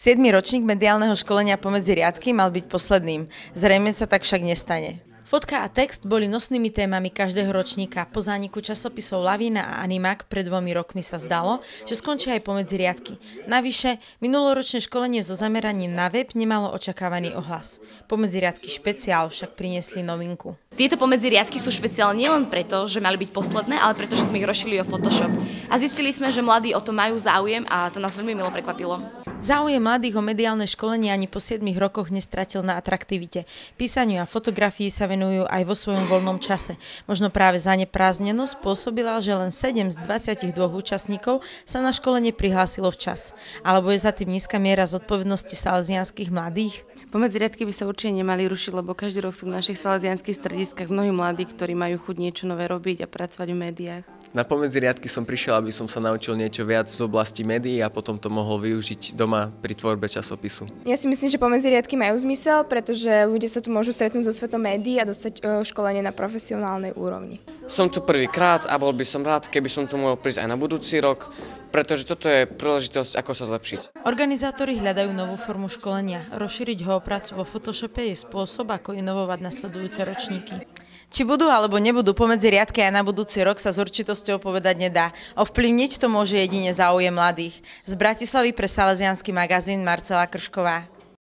7. ročník mediálneho školenia pomedzi riadky mal byť posledným. Zrejme sa tak však nestane. Fotka a text boli nosnými témami každého ročníka. Po zániku časopisov Lavína a Animak pred 2 rokmi sa zdalo, že skončia aj pomedzi riadky. Navyše, minuloročné školenie so zameraním na web nemalo očakávaný ohlas. Pomedzi riadky špeciál však priniesli novinku. Tieto pomedzi riadky sú špeciálne nielen preto, že mali byť posledné, ale preto, že sme ich rozšírili o Photoshop. A zistili sme, že mladí o to majú záujem a to nás veľmi milo prekvapilo. Záujem mladých o mediálne školenie ani po 7 rokoch nestratil na atraktivite. Písaniu a fotografii sa venujú aj vo svojom voľnom čase. Možno práve zaneprázdnenosť spôsobila, že len 7 z 22 účastníkov sa na školenie prihlásilo včas. Alebo je za tým nízka miera zodpovednosti salesianskych mladých? Pomedzi riadky by sa určite nemali rušiť, lebo každý rok sú v našich salesianskych strediskách mnohí mladí, ktorí majú chuť niečo nové robiť a pracovať v médiách. Na pomedzi riadky som prišiel, aby som sa naučil niečo viac z oblasti médií a potom to mohol využiť doma pri tvorbe časopisu. Ja si myslím, že pomedzi riadky majú zmysel, pretože ľudia sa tu môžu stretnúť so svetom médií a dostať školenie na profesionálnej úrovni. Som tu prvýkrát a bol by som rád, keby som tu mohol prísť aj na budúci rok, pretože toto je príležitosť, ako sa zlepšiť. Organizátori hľadajú novú formu školenia. Rozšíriť ho o prácu vo Photoshope je spôsob, ako inovovať nasledujúce ročníky. Či budú alebo nebudú pomedzi riadky aj na budúci rok sa s určitosťou povedať nedá. Ovplyvniť to môže jedine záujem mladých. Z Bratislavy pre Salesiansky magazín Marcela Kršková.